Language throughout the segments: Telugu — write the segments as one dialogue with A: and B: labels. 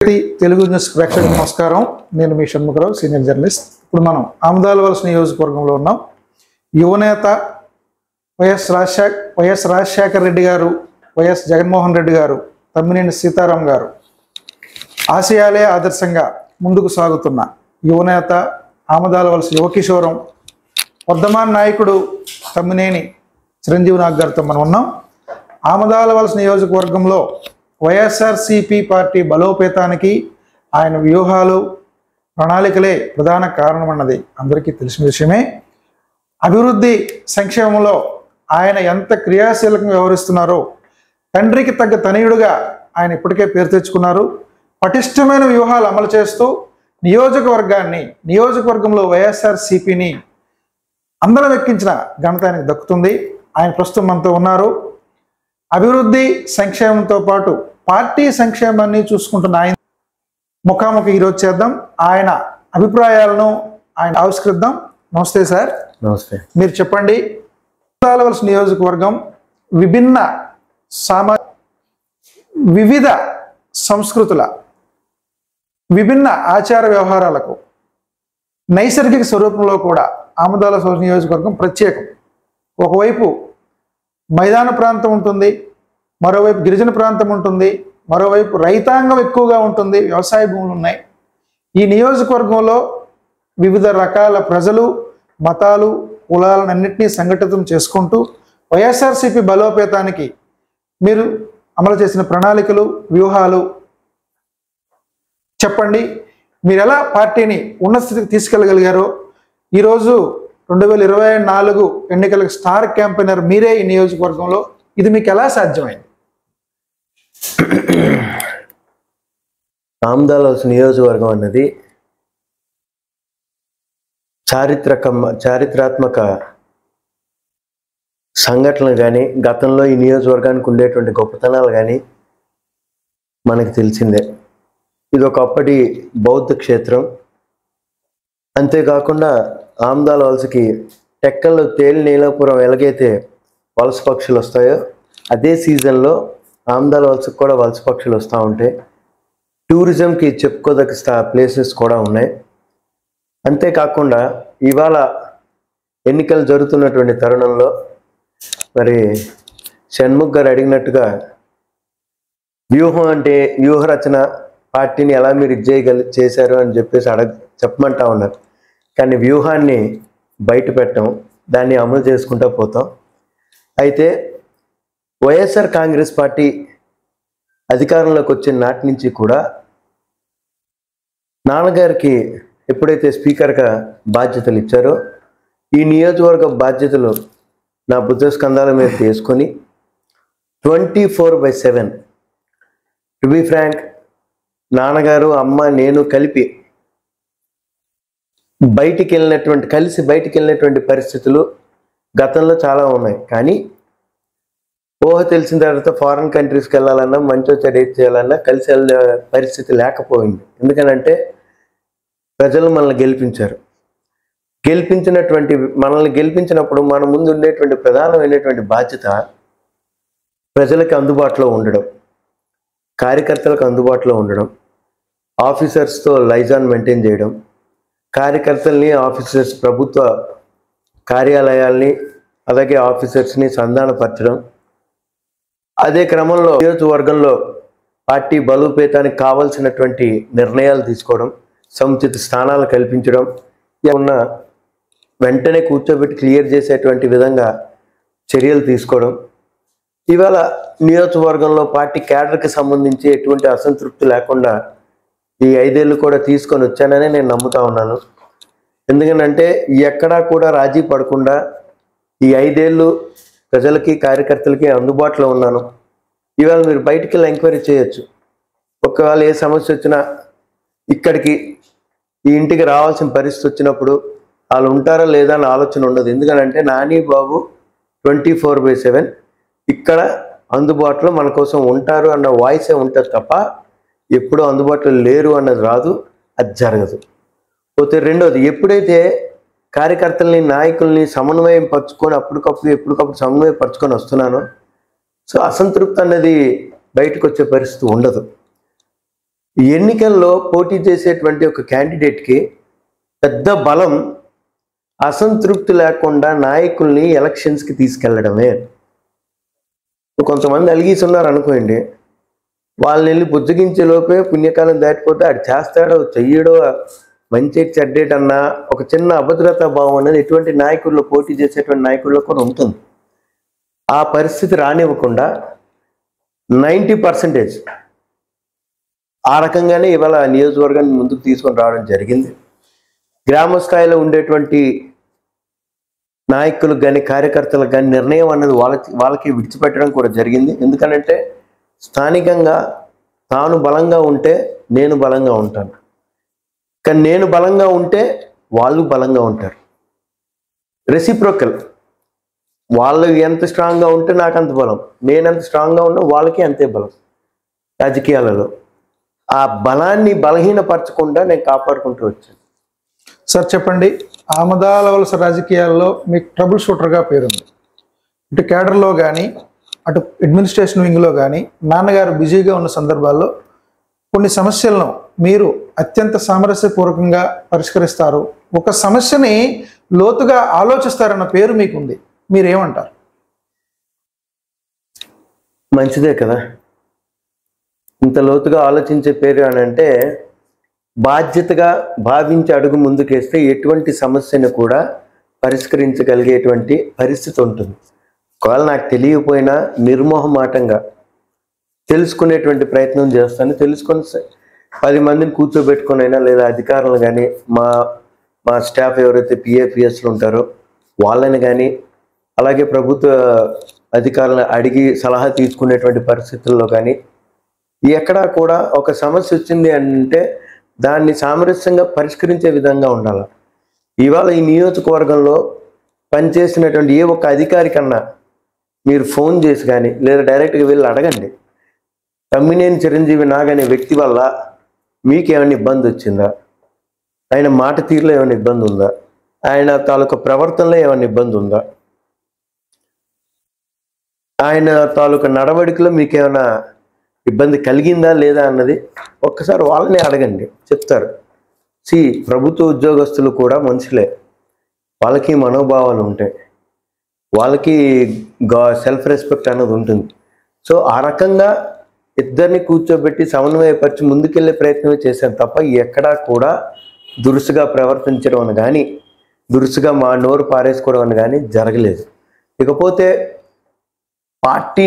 A: తెలుగు న్యూస్ ప్రేక్షకులకు నమస్కారం. నేను మీ షణ్ముఖరావు, సీనియర్ జర్నలిస్ట్. ఇప్పుడు మనం ఆమదాలవలస నియోజకవర్గంలో ఉన్నాం. యువనేత వైఎస్ రాజశేఖర రెడ్డి గారు, వైఎస్ జగన్మోహన్ రెడ్డి గారు, తమ్మినేని సీతారాం గారు ఆశయాలే ఆదర్శంగా ముందుకు సాగుతున్న యువనేత, ఆమదాలవలస యువకిషోరం, వర్ధమాన్ నాయకుడు తమ్మినేని చిరంజీవి నాగ్ గారితో మనం ఉన్నాం. ఆమదాలవలస నియోజకవర్గంలో వైఎస్ఆర్సీపీ పార్టీ బలోపేతానికి ఆయన వ్యూహాలు, ప్రణాళికలే ప్రధాన కారణమన్నది అందరికీ తెలిసిన విషయమే. అభివృద్ధి సంక్షేమంలో ఆయన ఎంత క్రియాశీలకంగా వ్యవహరిస్తున్నారో తండ్రికి తగ్గ తనయుడుగా ఆయన ఇప్పటికే పేరు తెచ్చుకున్నారు. పటిష్టమైన వ్యూహాలు అమలు చేస్తూ నియోజకవర్గంలో వైఎస్ఆర్సీపీని అందరం ఎక్కించిన ఘనత ఆయనకు దక్కుతుంది. ఆయన ప్రస్తుతం మనతో ఉన్నారు. అభివృద్ధి సంక్షేమంతో పాటు పార్టీ సంక్షేమాన్ని చూసుకుంటున్న ఆయన ముఖాముఖి ఈరోజు చేద్దాం. ఆయన అభిప్రాయాలను ఆయన ఆవిష్కరిద్దాం. నమస్తే సార్.
B: నమస్తే.
A: మీరు చెప్పండి, ఆమదాలవలస నియోజకవర్గం వివిధ సంస్కృతుల, విభిన్న ఆచార వ్యవహారాలకు నైసర్గిక స్వరూపంలో కూడా ఆమదాలవలస నియోజకవర్గం ప్రత్యేకం. ఒకవైపు మైదాన ప్రాంతం ఉంటుంది, మరోవైపు గిరిజన ప్రాంతం ఉంటుంది, మరోవైపు రైతాంగం ఎక్కువగా ఉంటుంది, వ్యవసాయ భూములు ఉన్నాయి. ఈ నియోజకవర్గంలో వివిధ రకాల ప్రజలు, మతాలు, కులాలన్నింటినీ సంఘటితం చేసుకుంటూ వైఎస్ఆర్సీపీ బలోపేతానికి మీరు అమలు చేసిన ప్రణాళికలు, వ్యూహాలు చెప్పండి. మీరు ఎలా పార్టీని ఉన్నత స్థితికి తీసుకెళ్ళగలిగారో, ఈరోజు 2024 ఎన్నికలకు స్టార్ క్యాంపెయినర్ మీరే ఈ నియోజకవర్గంలో, ఇది మీకు ఎలా సాధ్యమైంది?
B: ఆమదాలవలస నియోజకవర్గం అన్నది చారిత్రాత్మక సంఘటనలు కానీ, గతంలో ఈ నియోజకవర్గానికి ఉండేటువంటి గొప్పతనాలు కానీ మనకు తెలిసిందే. ఇది ఒకప్పటి బౌద్ధ క్షేత్రం. అంతేకాకుండా ఆమదాలవలసకి టెక్కల్లో తేలి నీలాపురం ఎలాగైతే వలస పక్షులు వస్తాయో, అదే సీజన్లో ఆమదాలవలసకు కూడా వలస పక్షులు వస్తూ ఉంటాయి. టూరిజంకి చెప్పుకోదగ్గ ప్లేసెస్ కూడా ఉన్నాయి. అంతేకాకుండా ఇవాళ ఎన్నికలు జరుగుతున్నటువంటి తరుణంలో మరి షణ్ముఖ్ గారు అడిగినట్టుగా వ్యూహం అంటే వ్యూహరచన, పార్టీని ఎలా మీరు చేశారు అని చెప్పేసి చెప్పమంటా ఉన్నారు. కానీ వ్యూహాన్ని బయట పెట్టాం, దాన్ని అమలు చేసుకుంటూ పోతాం. అయితే వైఎస్ఆర్ కాంగ్రెస్ పార్టీ అధికారంలోకి వచ్చిన నాటి నుంచి కూడా నాన్నగారికి ఎప్పుడైతే స్పీకర్గా బాధ్యతలు ఇచ్చారో, ఈ నియోజకవర్గ బాధ్యతలు నా బుద్ధ స్కంధాల మీద తీసుకొని 24/7 టు బి ఫ్రాంక్, నాన్నగారు, అమ్మ, నేను కలిసి బయటికి వెళ్ళినటువంటి పరిస్థితులు గతంలో చాలా ఉన్నాయి. కానీ ఊహ తెలిసిన తర్వాత ఫారిన్ కంట్రీస్కి వెళ్ళాలన్నా, మంచో చెడు చేయాలన్నా కలిసి వెళ్ళే పరిస్థితి లేకపోయింది. ఎందుకనంటే ప్రజలు మనల్ని గెలిపించినప్పుడు మన ముందు ఉండేటువంటి ప్రధానమైనటువంటి బాధ్యత ప్రజలకు అందుబాటులో ఉండడం, కార్యకర్తలకు అందుబాటులో ఉండడం, ఆఫీసర్స్తో లైజాన్ మెయింటైన్ చేయడం, కార్యకర్తల్ని, ఆఫీసర్స్, ప్రభుత్వ కార్యాలయాల్ని, అలాగే ఆఫీసర్స్ని సంధానపరచడం. అదే క్రమంలో నియోజకవర్గంలో పార్టీ బలోపేతానికి కావాల్సినటువంటి నిర్ణయాలు తీసుకోవడం, సముచిత స్థానాలు కల్పించడం, ఉన్న వెంటనే కూర్చోబెట్టి క్లియర్ చేసేటువంటి విధంగా చర్యలు తీసుకోవడం. ఇవాళ నియోజకవర్గంలో పార్టీ క్యాడర్కి సంబంధించి ఎటువంటి అసంతృప్తి లేకుండా ఈ 5 ఏళ్ళు కూడా తీసుకొని వచ్చానని నేను నమ్ముతా ఉన్నాను. ఎందుకంటే ఎక్కడా కూడా రాజీ పడకుండా ఈ 5 ఏళ్ళు ప్రజలకి, కార్యకర్తలకి అందుబాటులో ఉన్నాను. ఇవాళ మీరు బయటికి వెళ్ళి ఎంక్వైరీ చేయొచ్చు. ఒకవేళ ఏ సమస్య వచ్చినా ఇక్కడికి, ఈ ఇంటికి రావాల్సిన పరిస్థితి వచ్చినప్పుడు వాళ్ళు ఉంటారా లేదా అని ఆలోచన ఉండదు. ఎందుకంటే నాని బాబు 24/7 ఇక్కడ అందుబాటులో మన కోసం ఉంటారు అన్న వాయిసే ఉంటుంది తప్ప ఎప్పుడూ అందుబాటులో లేరు అన్నది రాదు, అది జరగదు. పోతే రెండోది, ఎప్పుడైతే కార్యకర్తల్ని, నాయకుల్ని సమన్వయం పరుచుకొని ఎప్పటికప్పుడు సమన్వయం పరుచుకొని వస్తున్నానో, సో అసంతృప్తి అన్నది బయటకు వచ్చే పరిస్థితి ఉండదు. ఎన్నికల్లో పోటీ చేసేటువంటి ఒక క్యాండిడేట్కి పెద్ద బలం అసంతృప్తి లేకుండా నాయకుల్ని ఎలక్షన్స్కి తీసుకెళ్లడమే. కొంతమంది అలిగీసి ఉన్నారు అనుకోండి, వాళ్ళని వెళ్ళి బుజ్జగించే లోపే పుణ్యకాలం దాటిపోతే ఆడు చేస్తాడో చెయ్యడో మంచి చెడ్డేట్ అన్న ఒక చిన్న అభద్రతా భావం అనేది ఎటువంటి నాయకుల్లో పోటీ చేసేటువంటి నాయకుల్లో కూడా ఉంటుంది. ఆ పరిస్థితి రానివ్వకుండా 90% ఆ రకంగానే ఇవాళ నియోజకవర్గాన్ని ముందుకు తీసుకొని రావడం జరిగింది. గ్రామ స్థాయిలో ఉండేటువంటి నాయకులకు కానీ కార్యకర్తలకు కానీ నిర్ణయం అన్నది వాళ్ళకి విడిచిపెట్టడం కూడా జరిగింది. ఎందుకనంటే స్థానికంగా తాను బలంగా ఉంటే నేను బలంగా ఉంటాను, కానీ నేను బలంగా ఉంటే వాళ్ళు బలంగా ఉంటారు. రెసిప్రోకల్. వాళ్ళు ఎంత స్ట్రాంగ్గా ఉంటే నాకు అంత బలం, నేను ఎంత స్ట్రాంగ్గా ఉన్నా వాళ్ళకి అంతే బలం. రాజకీయాలలో ఆ బలాన్ని బలహీనపరచకుండా నేను కాపాడుకుంటూ వచ్చాను.
A: సార్ చెప్పండి, ఆమదాల వలస రాజకీయాల్లో మీకు ట్రబుల్ షూటర్గా పేరుంది. ఇటు కేడర్లో కానీ అటు అడ్మినిస్ట్రేషన్ వింగ్లో కానీ నాన్నగారు బిజీగా ఉన్న సందర్భాల్లో కొన్ని సమస్యలను మీరు అత్యంత సామరస్యపూర్వకంగా పరిష్కరిస్తారు, ఒక సమస్యని లోతుగా ఆలోచిస్తారన్న పేరు మీకుంది. మీరేమంటారు?
B: మంచిదే కదా. ఇంత లోతుగా ఆలోచించే పేరు అని అంటే బాధ్యతగా భావించి అడుగు ముందుకేస్తే ఎటువంటి సమస్యను కూడా పరిష్కరించగలిగేటువంటి పరిస్థితి ఉంటుంది. ఒకవేళ నాకు తెలియకపోయినా నిర్మోహమాటంగా తెలుసుకునేటువంటి ప్రయత్నం చేస్తాను. తెలుసుకొని 10 మందిని కూర్చోబెట్టుకుని అయినా లేదా అధికారులు కానీ మా స్టాఫ్ ఎవరైతే పిఏపిఎస్లు ఉంటారో వాళ్ళని కానీ అలాగే ప్రభుత్వ అధికారులను అడిగి సలహా తీసుకునేటువంటి పరిస్థితుల్లో కానీ ఎక్కడా కూడా ఒక సమస్య వచ్చింది అంటే దాన్ని సామరస్యంగా పరిష్కరించే విధంగా ఉండాలి. ఇవాళ ఈ నియోజకవర్గంలో పనిచేసినటువంటి ఏ ఒక్క అధికారి కన్నా మీరు ఫోన్ చేసి కానీ లేదా డైరెక్ట్గా వెళ్ళి అడగండి, తమ్మినేని చిరంజీవి నాగనే వ్యక్తి వల్ల మీకేమైనా ఇబ్బంది వచ్చిందా, ఆయన మాట తీరులో ఏమైనా ఇబ్బంది ఉందా, ఆయన తాలూకా ప్రవర్తనలో ఏమైనా ఇబ్బంది ఉందా, ఆయన తాలూకా నడవడికలో మీకేమైనా ఇబ్బంది కలిగిందా లేదా అన్నది ఒక్కసారి వాళ్ళని అడగండి, చెప్తారు. ప్రభుత్వ ఉద్యోగస్తులు కూడా మనుషులే, వాళ్ళకి మనోభావాలు ఉంటాయి, వాళ్ళకి సెల్ఫ్ రెస్పెక్ట్ అనేది ఉంటుంది. సో ఆ రకంగా ఇద్దరిని కూర్చోబెట్టి సమన్వయపరిచి ముందుకెళ్ళే ప్రయత్నమే చేశాను తప్ప ఎక్కడా కూడా దురుసుగా ప్రవర్తించడం అని కానీ దురుసుగా మా నోరు పారేసుకోవడం అని కానీ జరగలేదు. ఇకపోతే పార్టీ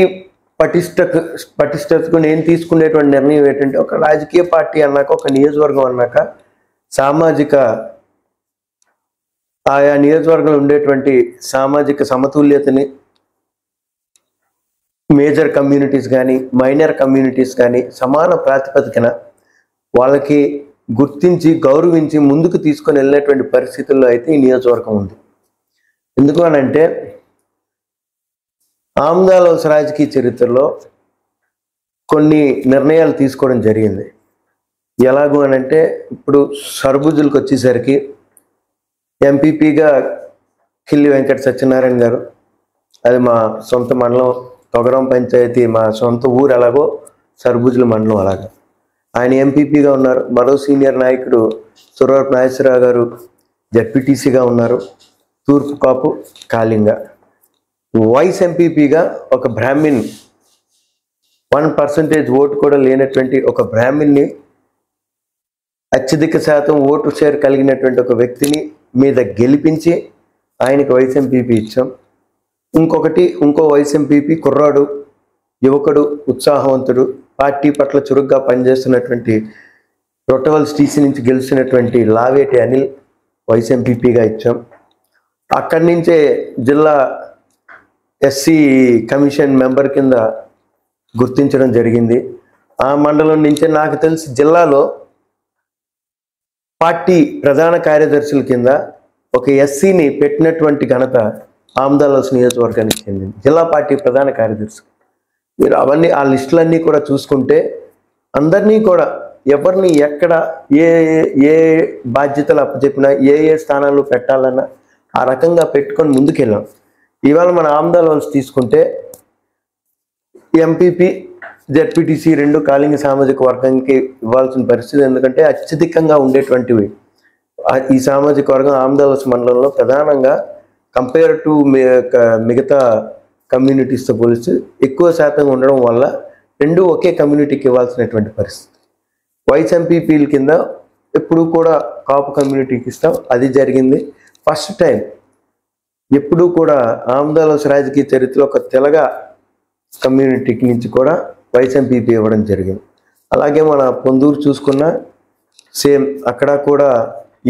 B: పటిష్టతకు నేను తీసుకునేటువంటి నిర్ణయం ఏంటంటే ఒక రాజకీయ పార్టీ అన్నాక ఒక నియోజకవర్గం అన్నాక సామాజిక ఆయా నియోజకవర్గంలో ఉండేటువంటి సామాజిక సమతుల్యతని మేజర్ కమ్యూనిటీస్ కానీ మైనర్ కమ్యూనిటీస్ కానీ సమాన ప్రాతిపదికన వాళ్ళకి గుర్తించి గౌరవించి ముందుకు తీసుకొని వెళ్ళినటువంటి పరిస్థితుల్లో అయితే ఈ నియోజకవర్గం ఉంది. ఎందుకు అనంటే ఆమదాల వలస రాజకీయ చరిత్రలో కొన్ని నిర్ణయాలు తీసుకోవడం జరిగింది. ఎలాగూ అనంటే ఇప్పుడు సర్బుజులకు వచ్చేసరికి ఎంపీపీగా కిల్లి వెంకట సత్యనారాయణ గారు, అది మా సొంత మండలం తొగరం పంచాయతీ, మా సొంత ఊరు ఎలాగో సర్బుజుల మండలం అలాగా ఆయన ఎంపీపీగా ఉన్నారు. మరో సీనియర్ నాయకుడు సురవరపు నాగేశ్వరరావు గారు జడ్పీటీసీగా ఉన్నారు. తూర్పు కాపు కాళింగ. వైస్ ఎంపీపీగా ఒక బ్రాహ్మిన్ 1% ఓటు కూడా లేనటువంటి ఒక బ్రాహ్మిన్ని అత్యధిక శాతం ఓటు షేర్ కలిగినటువంటి ఒక వ్యక్తిని మీద గెలిపించి ఆయనకి వైస్ ఎంపీపీ ఇచ్చాం. ఇంకో వైస్ ఎంపీపీ కుర్రాడు, యువకుడు, ఉత్సాహవంతుడు, పార్టీ పట్ల చురుగ్గా పనిచేస్తున్నటువంటి రొట్టవల్స్ టీసీ నుంచి గెలిచినటువంటి లావేటి అనిల్ వైస్ ఎంపీపీగా ఇచ్చాం. అక్కడి నుంచే జిల్లా ఎస్సీ కమిషన్ మెంబర్ కింద గుర్తించడం జరిగింది. ఆ మండలం నుంచే నాకు తెలిసి జిల్లాలో పార్టీ ప్రధాన కార్యదర్శుల కింద ఒక ఎస్సీని పెట్టినటువంటి ఘనత ఆమదాల వలస నియోజకవర్గానికి చెందింది. జిల్లా పార్టీ ప్రధాన కార్యదర్శి. మీరు అవన్నీ ఆ లిస్టులన్నీ కూడా చూసుకుంటే అందరినీ కూడా ఎవరిని ఎక్కడ ఏ ఏ బాధ్యతలు అప్పచెప్పినా ఏ స్థానాల్లో పెట్టాలన్నా ఆ రకంగా పెట్టుకొని ముందుకెళ్ళాం. ఇవాళ మన ఆమదాల వలస తీసుకుంటే ఎంపీపీ జెడ్పీటీసీ 2 కాళింగ సామాజిక వర్గానికి ఇవ్వాల్సిన పరిస్థితి, ఎందుకంటే అత్యధికంగా ఉండేటువంటివి ఈ సామాజిక వర్గం ఆమదాలవలస మండలంలో ప్రధానంగా కంపేర్ టు మిగతా కమ్యూనిటీస్తో పోలిస్తే ఎక్కువ శాతం ఉండడం వల్ల 2 ఒకే కమ్యూనిటీకి ఇవ్వాల్సినటువంటి పరిస్థితి. వైస్ ఎంపీపీల కింద ఎప్పుడు కూడా కాపు కమ్యూనిటీకి ఇస్తాం, అది జరిగింది. ఫస్ట్ టైం ఎప్పుడూ కూడా ఆమదాలవలస రాజకీయ చరిత్రలో ఒక తెలగ కమ్యూనిటీకి నుంచి కూడా వైస్ ఎంపీపీ ఇవ్వడం జరిగింది. అలాగే మన పొందూరు చూసుకున్న సేమ్, అక్కడ కూడా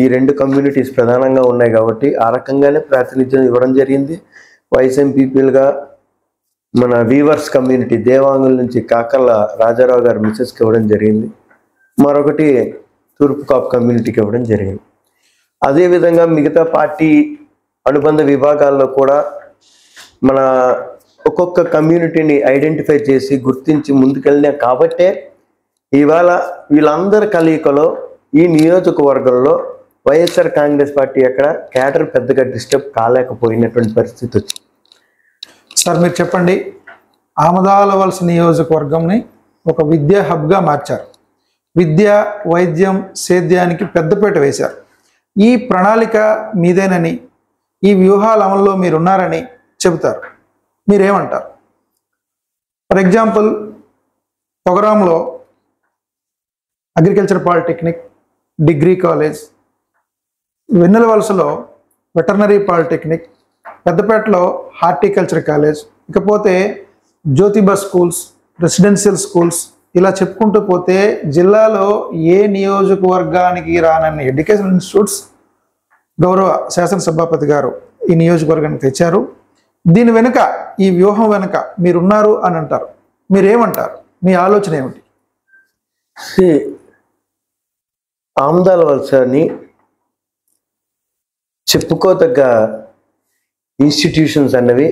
B: ఈ 2 కమ్యూనిటీస్ ప్రధానంగా ఉన్నాయి కాబట్టి ఆ రకంగానే ప్రాతినిధ్యం ఇవ్వడం జరిగింది. వైస్ ఎంపీపీలుగా మన వీవర్స్ కమ్యూనిటీ దేవాంగుల నుంచి కాకర్ల రాజారావు గారు మిసెస్కి ఇవ్వడం జరిగింది. మరొకటి తూర్పు కాపు కమ్యూనిటీకి ఇవ్వడం జరిగింది. అదేవిధంగా మిగతా పార్టీ అనుబంధ విభాగాల్లో కూడా మన ఒక్కొక్క కమ్యూనిటీని ఐడెంటిఫై చేసి గుర్తించి ముందుకెళ్ళినా కాబట్టే ఇవాళ వీళ్ళందరి కలయికలో ఈ నియోజకవర్గంలో వైఎస్ఆర్ కాంగ్రెస్ పార్టీ అక్కడ క్యాడర్ పెద్దగా డిస్టర్బ్ కాలేకపోయినటువంటి పరిస్థితి వచ్చింది.
A: సార్ మీరు చెప్పండి, ఆమదాలవలస నియోజకవర్గంని ఒక విద్యా హబ్గా మార్చారు, విద్య వైద్యం సేద్యానికి పెద్దపీట వేశారు. ఈ ప్రణాళిక మీదేనని, ఈ వ్యూహాల అమల్లో మీరున్నారని చెబుతారు, మీరేమంటారు? ఫర్ ఎగ్జాంపుల్ పొగరాంలో అగ్రికల్చర్ పాలిటెక్నిక్, డిగ్రీ కాలేజ్, వెన్నెలవలసలో వెటర్నరీ పాలిటెక్నిక్, పెద్దపేటలో హార్టికల్చర్ కాలేజ్, ఇకపోతే జ్యోతిబా స్కూల్స్, రెసిడెన్షియల్ స్కూల్స్, ఇలా చెప్పుకుంటూ పోతే జిల్లాలో ఏ నియోజకవర్గానికి రానన్ని ఎడ్యుకేషన్ ఇన్స్టిట్యూట్స్ గౌరవ శాసనసభాపతి గారు ఈ నియోజకవర్గానికి తెచ్చారు. దీని వెనుక, ఈ వ్యూహం వెనుక మీరున్నారు అని అంటారు, మీరేమంటారు? మీ ఆలోచన ఏమిటి?
B: ఆమదాలవలసని చెప్పుకోదగ్గ ఇన్స్టిట్యూషన్స్ అన్నవి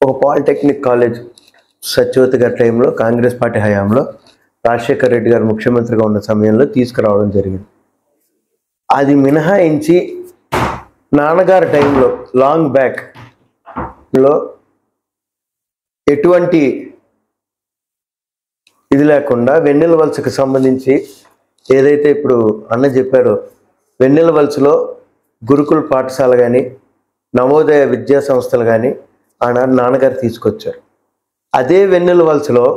B: ఒక పాలిటెక్నిక్ కాలేజ్ సత్యవతి గారి టైంలో కాంగ్రెస్ పార్టీ హయాంలో రాజశేఖర్ రెడ్డి గారు ముఖ్యమంత్రిగా ఉన్న సమయంలో తీసుకురావడం జరిగింది. అది మినహాయించి నాన్నగారి టైంలో లాంగ్ బ్యాక్లో ఎటువంటి ఇది లేకుండా వెన్నెలవలసకు సంబంధించి ఏదైతే ఇప్పుడు అన్న చెప్పారో, వెన్నెలవలసలో గురుకుల పాఠశాల కానీ నవోదయ విద్యా సంస్థలు కానీ ఆనాడు నాన్నగారు తీసుకొచ్చారు. అదే వెన్నెలవలసలో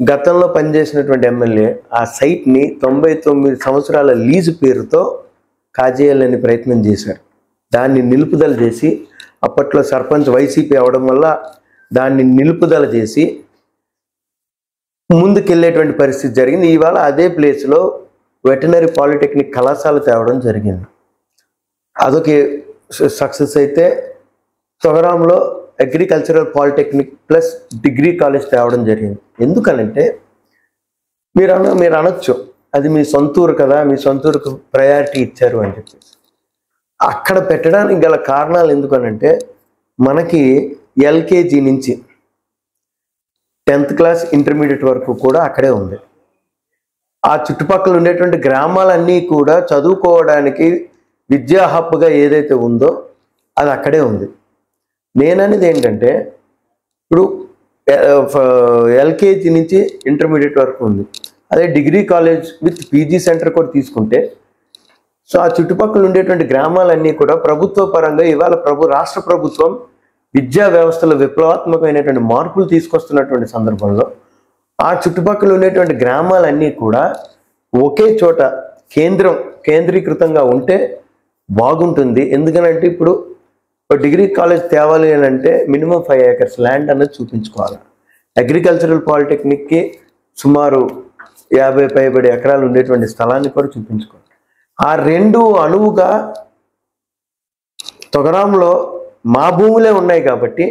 B: గతంలో పనిచేసినటువంటి ఎమ్మెల్యే ఆ సైట్ని 99 సంవత్సరాల లీజు పేరుతో కాజేయాలని ప్రయత్నం చేశారు. దాన్ని నిలుపుదల చేసి, అప్పట్లో సర్పంచ్ వైసీపీ అవడం వల్ల దాన్ని నిలుపుదల చేసి ముందుకెళ్ళేటువంటి పరిస్థితి జరిగింది. ఇవాళ అదే ప్లేస్లో వెటర్నరీ పాలిటెక్నిక్ కళాశాల తేవడం జరిగింది. అదొక సక్సెస్ అయితే, తొగరాంలో agricultural polytechnic plus degree college తేవడం జరిగింది. ఎందుకనంటే మీరు అనొచ్చు, అది మీ సొంతూరు కదా, మీ సొంతూరుకు ప్రయారిటీ ఇచ్చారు అని చెప్పి. అక్కడ పెట్టడానికి గల కారణాలు ఎందుకనంటే, మనకి ఎల్కేజీ నుంచి 10th క్లాస్ ఇంటర్మీడియట్ వరకు కూడా అక్కడే ఉంది. ఆ చుట్టుపక్కల ఉండేటువంటి గ్రామాలన్నీ కూడా చదువుకోవడానికి విద్యా హబ్గా ఏదైతే ఉందో అది అక్కడే ఉంది. నేననేది ఏంటంటే, ఇప్పుడు ఎల్కేజీ నుంచి ఇంటర్మీడియట్ వరకు ఉంది. అదే degree college with PG centre కూడా తీసుకుంటే, సో ఆ చుట్టుపక్కల ఉండేటువంటి గ్రామాలన్నీ కూడా ప్రభుత్వ పరంగా ఇవాళ రాష్ట్ర ప్రభుత్వం విద్యా వ్యవస్థలో విప్లవాత్మకమైనటువంటి మార్పులు తీసుకొస్తున్నటువంటి సందర్భంలో ఆ చుట్టుపక్కల ఉండేటువంటి గ్రామాలన్నీ కూడా ఒకే చోట కేంద్రీకృతంగా ఉంటే బాగుంటుంది. ఎందుకనంటే ఇప్పుడు డిగ్రీ కాలేజ్ తేవాలి అని అంటే మినిమం 5 acres ల్యాండ్ అన్నది చూపించుకోవాలి. అగ్రికల్చరల్ పాలిటెక్నిక్కి సుమారు 50 పైబడి ఎకరాలు ఉండేటువంటి స్థలాన్ని కూడా చూపించుకోవాలి. ఆ 2 అనువుగా తొగరాంలో మా భూములే ఉన్నాయి కాబట్టి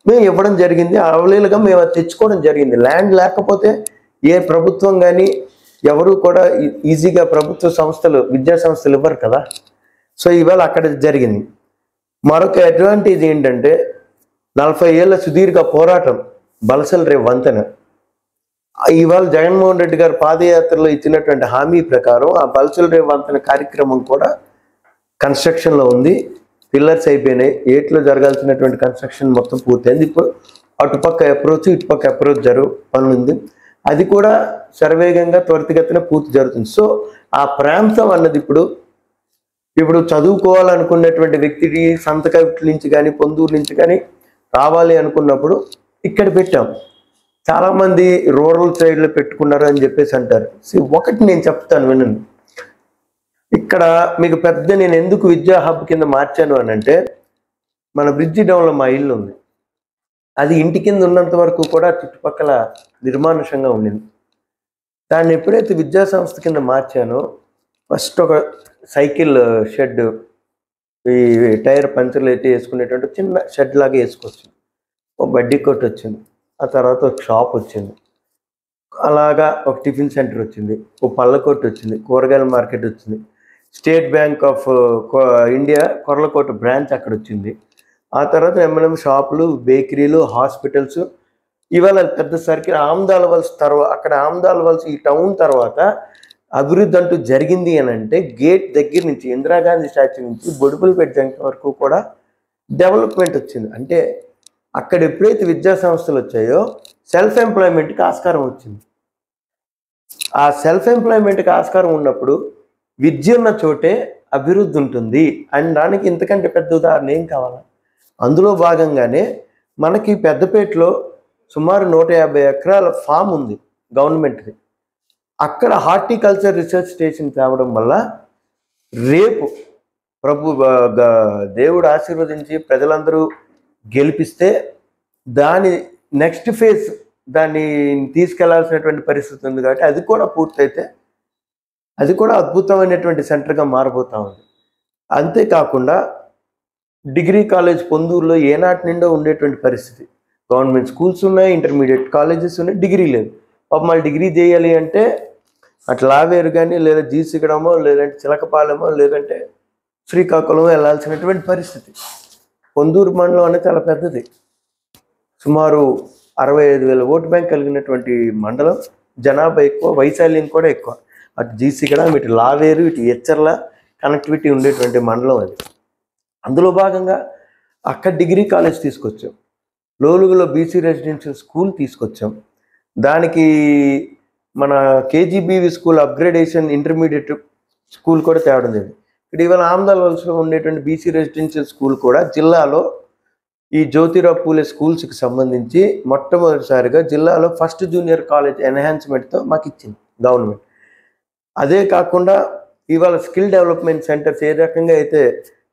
B: మేము ఇవ్వడం జరిగింది. అవలీలుగా మేము అది తెచ్చుకోవడం జరిగింది. ల్యాండ్ లేకపోతే ఏ ప్రభుత్వం కానీ ఎవరు కూడా ఈజీగా ప్రభుత్వ సంస్థలు విద్యా సంస్థలు ఇవ్వరు కదా. సో ఇవాళ అక్కడ జరిగింది. మరొక అడ్వాంటేజ్ ఏంటంటే, 40 ఏళ్ల సుదీర్ఘ పోరాటం బలసల రేవు వంతెన. ఇవాళ జగన్మోహన్ రెడ్డి గారు పాదయాత్రలో ఇచ్చినటువంటి హామీ ప్రకారం ఆ బలసల రేవు వంతెన కార్యక్రమం కూడా కన్స్ట్రక్షన్లో ఉంది. పిల్లర్స్ అయిపోయినాయి. ఏట్లో జరగాల్సినటువంటి కన్స్ట్రక్షన్ మొత్తం పూర్తయింది. ఇప్పుడు అటుపక్క అప్రోచ్ ఇటుపక్క అప్రోచ్ పనులు ఉంది. అది కూడా శరవేగంగా త్వరితగతిన పూర్తి జరుగుతుంది. సో ఆ ప్రాంతం అన్నది ఇప్పుడు చదువుకోవాలనుకున్నటువంటి వ్యక్తికి సంతకట్ల నుంచి కానీ పొందూరు నుంచి కానీ రావాలి అనుకున్నప్పుడు ఇక్కడ పెట్టాం. చాలామంది రూరల్ సైడ్లో పెట్టుకున్నారు అని చెప్పేసి అంటారు. ఒకటి నేను చెప్తాను వినండి. ఇక్కడ మీకు నేను ఎందుకు విద్యా హబ్ కింద మార్చాను అని అంటే, మన బ్రిడ్జి డౌన్లో మా ఇల్లు ఉంది. అది ఇంటి కింద ఉన్నంత వరకు కూడా చుట్టుపక్కల నిర్మానుషంగా ఉండింది. దాన్ని ఎప్పుడైతే విద్యా సంస్థ కింద మార్చానో ఫస్ట్ ఒక సైకిల్ షెడ్, ఈ టైర్ పంచర్లు అయితే వేసుకునేటువంటి చిన్న షెడ్ లాగా వేసుకొచ్చింది. ఒక బడ్డీ కొట్టు వచ్చింది, ఆ తర్వాత ఒక షాప్ వచ్చింది, అలాగా ఒక టిఫిన్ సెంటర్ వచ్చింది, ఒక పళ్ళ కొట్టు వచ్చింది, కూరగాయల మార్కెట్ వచ్చింది, State Bank of India Korlakota branch అక్కడ వచ్చింది. ఆ తర్వాత ఎంఎన్ఎం షాపులు, బేకరీలు, హాస్పిటల్స్. ఇవాళ పెద్ద సర్కిల్ ఆమ్దాల వలస తర్వాత, అక్కడ ఆమ్దాల వలస ఈ టౌన్ తర్వాత అభివృద్ధి అంటూ జరిగింది అని అంటే గేట్ దగ్గర నుంచి ఇందిరాగాంధీ స్టాచ్యూ నుంచి బొడుపులపేట జంక్షన్ వరకు కూడా డెవలప్మెంట్ వచ్చింది. అంటే అక్కడ ఎప్పుడైతే విద్యా సంస్థలు వచ్చాయో సెల్ఫ్ ఎంప్లాయ్మెంట్కి ఆస్కారం వచ్చింది. ఆ సెల్ఫ్ ఎంప్లాయ్మెంట్కి ఆస్కారం ఉన్నప్పుడు విద్య ఉన్న చోటే అభివృద్ధి ఉంటుంది అని దానికి ఇంతకంటే పెద్ద ఉదాహరణ ఏం కావాలా? అందులో భాగంగానే మనకి పెద్దపేటలో సుమారు 150 ఎకరాల ఫామ్ ఉంది గవర్నమెంట్ది. అక్కడ హార్టికల్చర్ రీసెర్చ్ స్టేషన్ తేవడం వల్ల రేపు దేవుడు ఆశీర్వదించి ప్రజలందరూ గెలిపిస్తే దాని నెక్స్ట్ ఫేజ్ దాన్ని తీసుకెళ్లాల్సినటువంటి పరిస్థితి ఉంది. కాబట్టి అది కూడా పూర్తయితే అది కూడా అద్భుతమైనటువంటి సెంటర్గా మారబోతా ఉంది. అంతేకాకుండా డిగ్రీ కాలేజ్ పొందూరులో ఏనాటి నిండో ఉండేటువంటి పరిస్థితి. గవర్నమెంట్ స్కూల్స్ ఉన్నాయి, ఇంటర్మీడియట్ కాలేజెస్ ఉన్నాయి, డిగ్రీ లేదు. పాపం మళ్ళీ డిగ్రీ చేయాలి అంటే అట్లా లావేరు కానీ, లేదా జీసిగడమో, లేదంటే చిలకపాలెమో, లేదంటే శ్రీకాకుళమో వెళ్ళాల్సినటువంటి పరిస్థితి. పొందూరు మండలం అనేది చాలా పెద్దది. సుమారు 65,000 ఓటు బ్యాంక్ కలిగినటువంటి మండలం. జనాభా ఎక్కువ, వైశాల్యం కూడా ఎక్కువ. అటు జీసిగడ, ఇటు లావేరు, ఇటు ఎచ్చర్ల కనెక్టివిటీ ఉండేటువంటి మండలం అది. అందులో భాగంగా అక్కడ డిగ్రీ కాలేజ్ తీసుకొచ్చాం. లోలుగులో బీసీ రెసిడెన్షియల్ స్కూల్ తీసుకొచ్చాం. దానికి మన KGBV school upgradation intermediate school కూడా తేవడం జరిగింది. ఇటీవల ఆమ్దాల వలసలో ఉండేటువంటి బీసీ రెసిడెన్షియల్ స్కూల్ కూడా జిల్లాలో ఈ జ్యోతిరావు పూలే స్కూల్స్కి సంబంధించి మొట్టమొదటిసారిగా జిల్లాలో ఫస్ట్ జూనియర్ కాలేజ్ ఎన్హాన్స్మెంట్తో మాకు ఇచ్చింది గవర్నమెంట్. అదే కాకుండా ఇవాళ స్కిల్ డెవలప్మెంట్ సెంటర్స్ ఏ రకంగా అయితే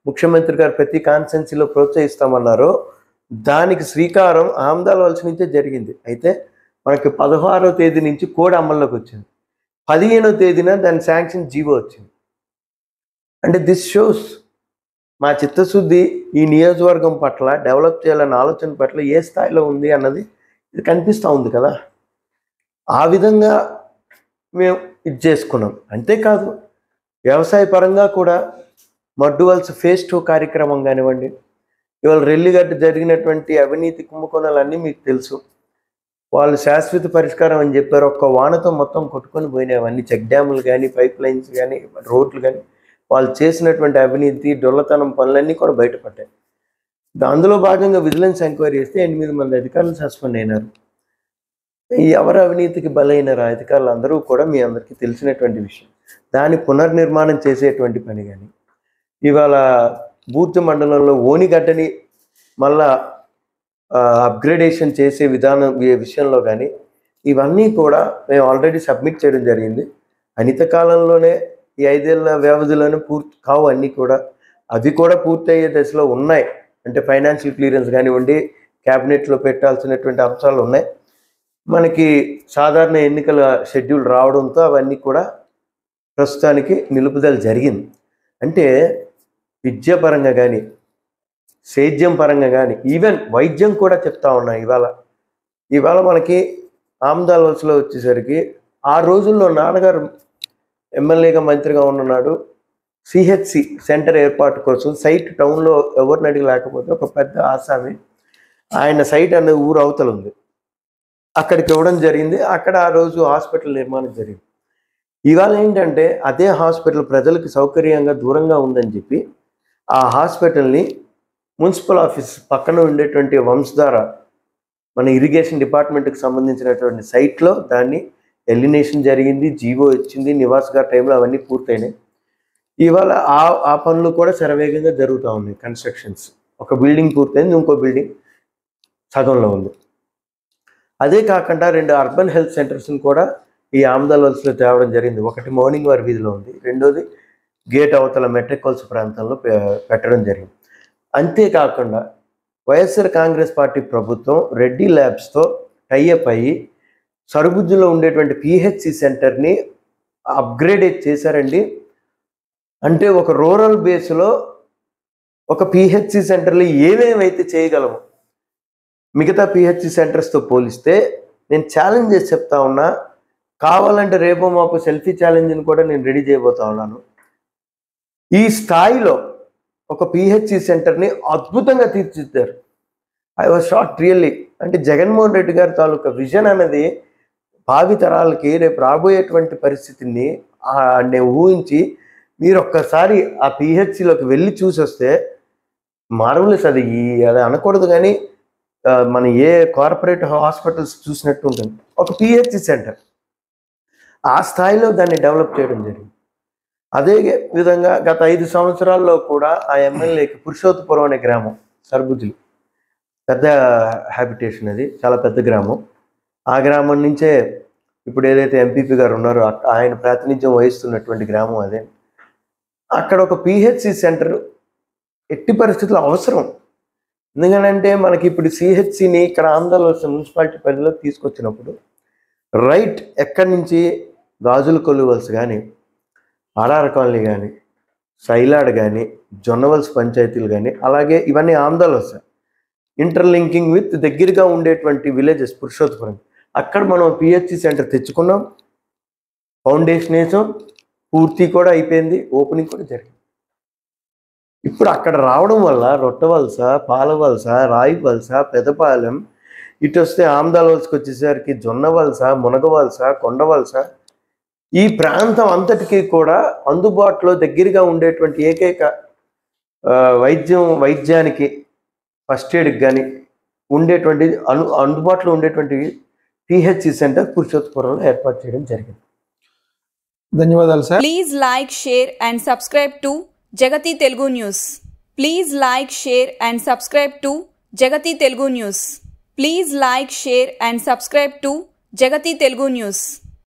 B: ముఖ్యమంత్రి గారు ప్రతి కాన్స్టెన్సీలో ప్రోత్సహిస్తామన్నారో దానికి శ్రీకారం ఆమ్దాల వలస నుంచే జరిగింది. అయితే మనకి 16వ తేదీ నుంచి కోడ్ అమల్లోకి వచ్చింది. 15వ తేదీన దాని శాంక్షన్ జీవో వచ్చింది. అంటే దిస్ షోస్ మా చిత్తశుద్ధి ఈ నియోజకవర్గం పట్ల డెవలప్ చేయాలన్న ఆలోచన పట్ల ఏ స్థాయిలో ఉంది అన్నది ఇది కనిపిస్తూ ఉంది కదా. ఆ విధంగా మేము ఇది చేసుకున్నాం. అంతేకాదు వ్యవసాయ పరంగా కూడా మడ్డువలస ఫేజ్ 2 కార్యక్రమం కానివ్వండి, ఇవాళ రెల్లిగడ్డ జరిగినటువంటి అవినీతి కుంభకోణాలన్నీ మీకు తెలుసు. వాళ్ళు శాశ్వత పరిష్కారం అని చెప్పారు. ఒక్క వానతో మొత్తం కొట్టుకొని పోయినాయి. అవన్నీ చెక్ డ్యాములు కానీ, పైప్ లైన్స్ కానీ, రోడ్లు కానీ, వాళ్ళు చేసినటువంటి అవినీతి డొల్లతనం పనులన్నీ కూడా బయటపడ్డాయి. అందులో భాగంగా విజిలెన్స్ ఎంక్వైరీ చేస్తే 8 మంది అధికారులు సస్పెండ్ అయినారు. ఎవరు అవినీతికి బలైనారు ఆ అధికారులు అందరూ కూడా మీ అందరికీ తెలిసినటువంటి విషయం. దాన్ని పునర్నిర్మాణం చేసేటువంటి పని కానీ, ఇవాళ బూర్జ మండలంలో ఓనిగడ్డని మళ్ళా అప్గ్రేడేషన్ చేసే విధానం విషయంలో కానీ ఇవన్నీ కూడా మేము ఆల్రెడీ సబ్మిట్ చేయడం జరిగింది. అనిత కాలంలోనే ఈ 5 ఏళ్ల వ్యవధిలోనే పూర్తి కావు అన్నీ కూడా. అవి కూడా పూర్తయ్యే దశలో ఉన్నాయి. అంటే ఫైనాన్షియల్ క్లియరెన్స్ కానివ్వండి, క్యాబినెట్లో పెట్టాల్సినటువంటి అంశాలు ఉన్నాయి. మనకి సాధారణ ఎన్నికల షెడ్యూల్ రావడంతో అవన్నీ కూడా ప్రస్తుతానికి నిలుపుదల జరిగింది. అంటే విద్యాపరంగా కానీ, సేద్యం పరంగా కానీ, ఈవెన్ వైద్యం కూడా చెప్తా ఉన్నాయి. ఇవాళ మనకి ఆమ్దాల వలసలో వచ్చేసరికి ఆ రోజుల్లో నాన్నగారు ఎమ్మెల్యేగా మంత్రిగా ఉన్ననాడు సిహెచ్సి సెంటర్ ఏర్పాటు కోసం సైట్ టౌన్లో ఎవరిని అడిగి లేకపోతే ఒక పెద్ద ఆసామి ఆయన సైట్ అనే ఊరు అవతల ఉంది, అక్కడికి ఇవ్వడం జరిగింది. అక్కడ ఆ రోజు హాస్పిటల్ నిర్మాణం జరిగింది. ఇవాళ ఏంటంటే అదే హాస్పిటల్ ప్రజలకు సౌకర్యంగా దూరంగా ఉందని చెప్పి ఆ హాస్పిటల్ని మున్సిపల్ ఆఫీస్ పక్కన ఉండేటువంటి వంశధార మన ఇరిగేషన్ డిపార్ట్మెంట్కి సంబంధించినటువంటి సైట్లో దాన్ని ఎలినేషన్ జరిగింది, జీవో వచ్చింది, నివాస్ గారి టైంలో అవన్నీ పూర్తయినాయి. ఇవాళ ఆ పనులు కూడా శరవేగంగా జరుగుతూ ఉన్నాయి. కన్స్ట్రక్షన్స్, ఒక బిల్డింగ్ పూర్తయింది, ఇంకో బిల్డింగ్ సగంలో ఉంది. అదే కాకుండా 2 అర్బన్ హెల్త్ సెంటర్స్ని కూడా ఈ ఆమదాల వలసలో తేవడం జరిగింది. ఒకటి మౌనింగ్ వారి వీధిలో ఉంది, రెండోది గేట్ అవతల మెట్రికోల్స్ ప్రాంతంలో పెట్టడం జరిగింది. అంతేకాకుండా వైఎస్ఆర్ కాంగ్రెస్ పార్టీ ప్రభుత్వం రెడ్డి ల్యాబ్స్తో టైఅప్ అయ్యి సరుబుజ్జులో ఉండేటువంటి పిహెచ్సి సెంటర్ని అప్గ్రేడ్ చేశారండి. అంటే ఒక రూరల్ బేస్లో ఒక పిహెచ్సి సెంటర్లో ఏమేమైతే చేయగలము మిగతా పిహెచ్సి సెంటర్స్తో పోలిస్తే, నేను ఛాలెంజ్ చేసి చెప్తా ఉన్నా, కావాలంటే రేపో మాపు సెల్ఫీ ఛాలెంజ్ని కూడా నేను రెడీ చేయబోతా ఉన్నాను. ఈ స్థాయిలో ఒక పిహెచ్సి సెంటర్ని అద్భుతంగా తీర్చిదిద్దారు. I was shocked really. అంటే జగన్మోహన్ రెడ్డి గారి తాలూకా విజన్ అనేది భావి తరాలకి రేపు రాబోయేటువంటి పరిస్థితిని నేను ఊహించి, మీరు ఒక్కసారి ఆ పిహెచ్సిలోకి వెళ్ళి చూసి వస్తే మార్వెలస్. అది అనకూడదు కానీ మన ఏ కార్పొరేట్ హాస్పిటల్స్ చూసినట్టు ఉంటుంది. ఒక పిహెచ్సి సెంటర్ ఆ స్థాయిలో దాన్ని డెవలప్ చేయడం జరిగింది. అదే విధంగా గత 5 సంవత్సరాల్లో కూడా ఆ ఎమ్మెల్యేకి పురుషోత్తపురం అనే గ్రామం, సర్బుజ్జులు పెద్ద హ్యాబిటేషన్, అది చాలా పెద్ద గ్రామం. ఆ గ్రామం నుంచే ఇప్పుడు ఏదైతే ఎంపీపీ గారు ఉన్నారో ఆయన ప్రాతినిధ్యం వహిస్తున్నటువంటి గ్రామం అదే. అక్కడ ఒక పిహెచ్సి సెంటర్ ఎట్టి పరిస్థితుల్లో అవసరం. ఎందుకంటే మనకి ఇప్పుడు సిహెచ్సిని ఇక్కడ ఆంధ్రప్రదేశ్ మున్సిపాలిటీ పరిధిలోకి తీసుకొచ్చినప్పుడు రైట్ ఎక్కడి నుంచి గాజుల కొలువల్స్ కానీ, ఆర్ఆర్ కాలనీ కానీ, సైలాడ్ కానీ, జొన్నవల్స్ పంచాయతీలు కానీ, అలాగే ఇవన్నీ ఆంధ్రప్రదేశ్ ఇంటర్లింకింగ్ విత్ దగ్గరగా ఉండేటువంటి విలేజెస్ పురుషోత్తపురం. అక్కడ మనం పిహెచ్సి సెంటర్ తెచ్చుకున్నాం, ఫౌండేషన్ వేసాం, పూర్తి కూడా అయిపోయింది, ఓపెనింగ్ కూడా జరిగింది. ఇప్పుడు అక్కడ రావడం వల్ల రొట్టవలస, పాలవలస, రాయివలస, పెదపాలెం, ఇటు వస్తే ఆమదాల వలసకి వచ్చేసరికి జొన్నవలస, మునగవలస, కొండవలస, ఈ ప్రాంతం అంతటికీ కూడా అందుబాటులో దగ్గరగా ఉండేటువంటి ఏకైక వైద్యానికి ఫస్ట్ ఎయిడ్కి కానీ ఉండేటువంటి అందుబాటులో ఉండేటువంటి పిహెచ్సి సెంటర్ పురుషోత్తపురంలో ఏర్పాటు చేయడం జరిగింది.
A: ధన్యవాదాలు sir.
C: Please like, share and subscribe to Jagathi Telugu News. Please like, share and subscribe to Jagathi Telugu News. Please like, share and subscribe to Jagathi Telugu news.